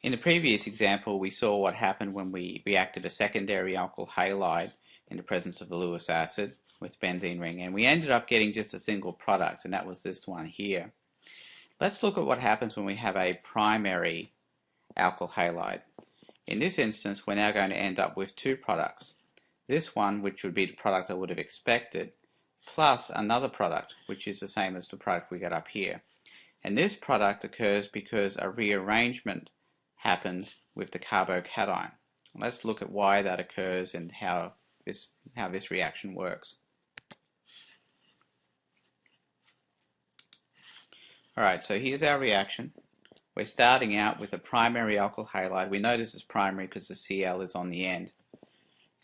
In the previous example, we saw what happened when we reacted a secondary alkyl halide in the presence of a Lewis acid with benzene ring, and we ended up getting just a single product, and that was this one here. Let's look at what happens when we have a primary alkyl halide. In this instance, we're now going to end up with two products. This one, which would be the product I would have expected, plus another product, which is the same as the product we got up here. And this product occurs because a rearrangement happens with the carbocation. Let's look at why that occurs and how this reaction works. Alright, so here's our reaction. We're starting out with a primary alkyl halide. We know this is primary because the Cl is on the end.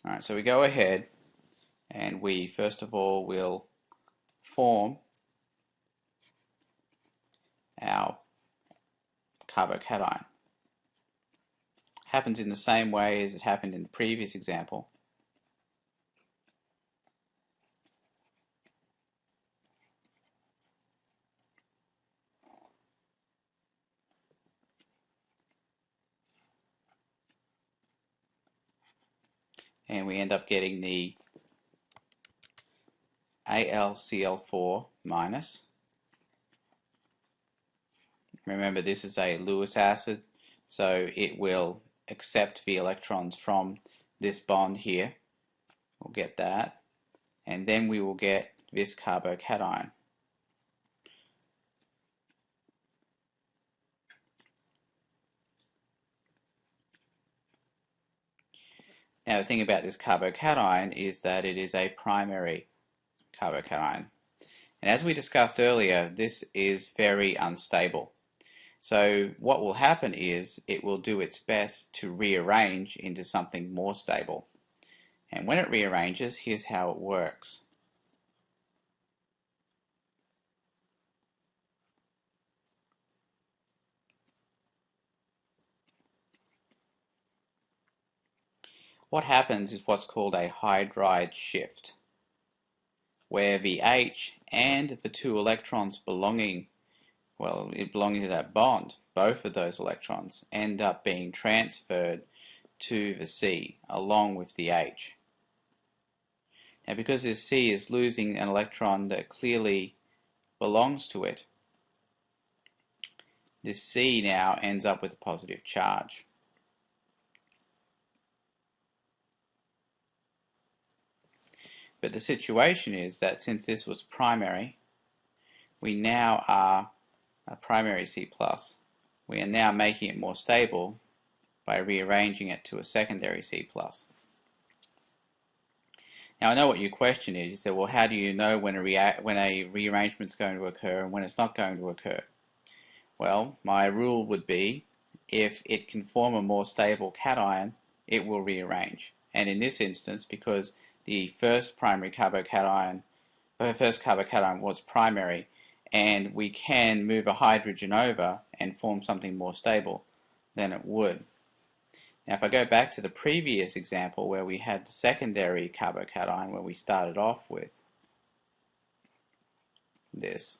Alright, so we go ahead and we first of all will form our carbocation. Happens in the same way as it happened in the previous example. And we end up getting the AlCl4 minus. Remember, this is a Lewis acid, so it will accept the electrons from this bond here. We'll get that, and then we will get this carbocation. Now the thing about this carbocation is that it is a primary carbocation. And as we discussed earlier, this is very unstable. So what will happen is it will do its best to rearrange into something more stable. And when it rearranges, here's how it works. What happens is what's called a hydride shift, where the H and the two electrons belonging to that bond, both of those electrons, end up being transferred to the C along with the H. Now because this C is losing an electron that clearly belongs to it, this C now ends up with a positive charge. But the situation is that since this was primary, we now are a primary C+. We are now making it more stable by rearranging it to a secondary C+. Now I know what your question is. You say, well, how do you know when a rearrangement is going to occur and when it's not going to occur? Well, my rule would be if it can form a more stable cation, it will rearrange. And in this instance, because the first carbocation was primary, and we can move a hydrogen over and form something more stable, then it would. Now if I go back to the previous example where we had the secondary carbocation, where we started off with this,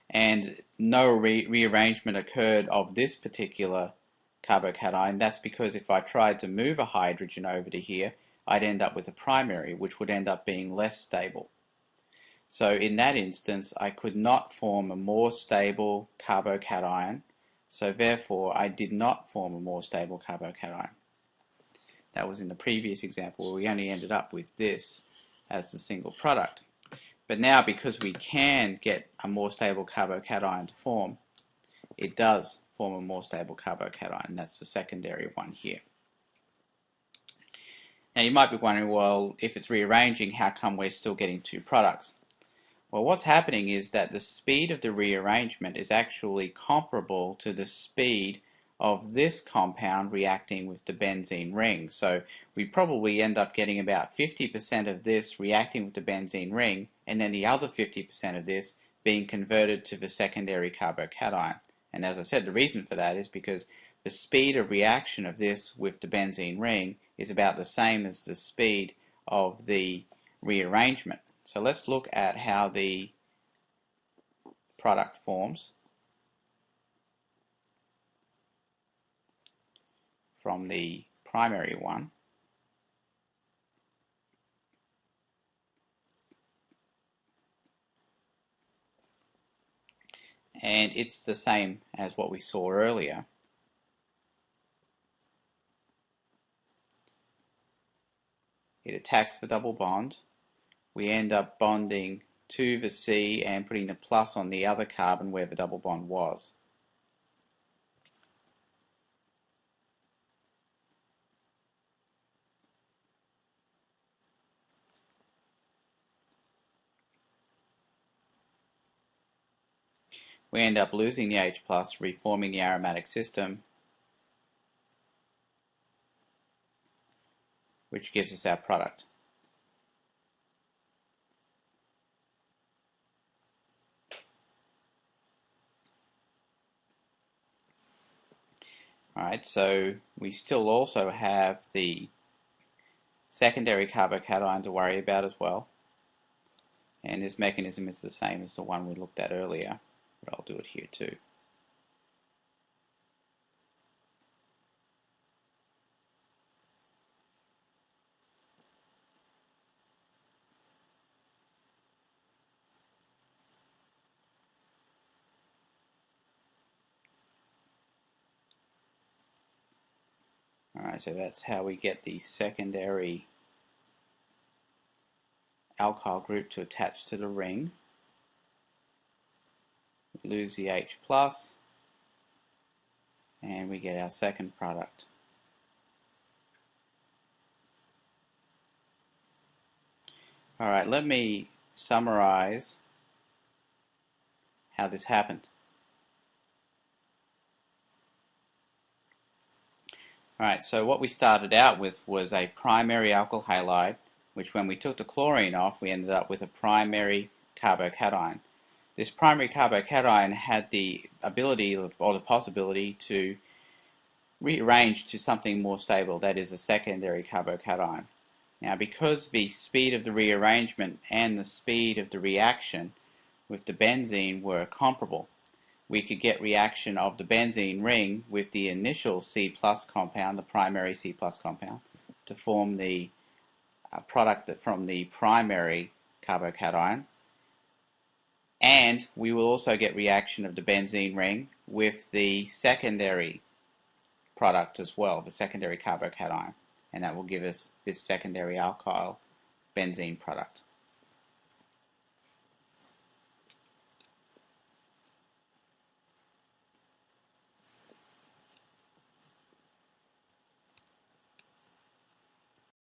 and no rearrangement occurred of this particular carbocation, that's because if I tried to move a hydrogen over to here, I'd end up with a primary, which would end up being less stable. So in that instance, I could not form a more stable carbocation, so therefore I did not form a more stable carbocation. That was in the previous example where we only ended up with this as the single product. But now, because we can get a more stable carbocation to form, it does form a more stable carbocation, and that's the secondary one here. Now you might be wondering, well, if it's rearranging, how come we're still getting two products? Well, what's happening is that the speed of the rearrangement is actually comparable to the speed of this compound reacting with the benzene ring. So we probably end up getting about 50% of this reacting with the benzene ring, and then the other 50% of this being converted to the secondary carbocation. And as I said, the reason for that is because the speed of reaction of this with the benzene ring is about the same as the speed of the rearrangement. So let's look at how the product forms. from the primary one. And it's the same as what we saw earlier. It attacks the double bond. We end up bonding to the C and putting the plus on the other carbon where the double bond was. We end up losing the H+, reforming the aromatic system, which gives us our product. Alright, so we still also have the secondary carbocation to worry about as well. And this mechanism is the same as the one we looked at earlier, but I'll do it here too. Alright, so that's how we get the secondary alkyl group to attach to the ring. We lose the H+, and we get our second product. Alright, let me summarize how this happened. Alright, so what we started out with was a primary alkyl halide, which when we took the chlorine off, we ended up with a primary carbocation. This primary carbocation had the ability or the possibility to rearrange to something more stable, that is a secondary carbocation. Now, because the speed of the rearrangement and the speed of the reaction with the benzene were comparable, we could get reaction of the benzene ring with the initial C+ compound, the primary C+ compound, to form the product from the primary carbocation. And we will also get reaction of the benzene ring with the secondary product as well, the secondary carbocation. And that will give us this secondary alkyl benzene product.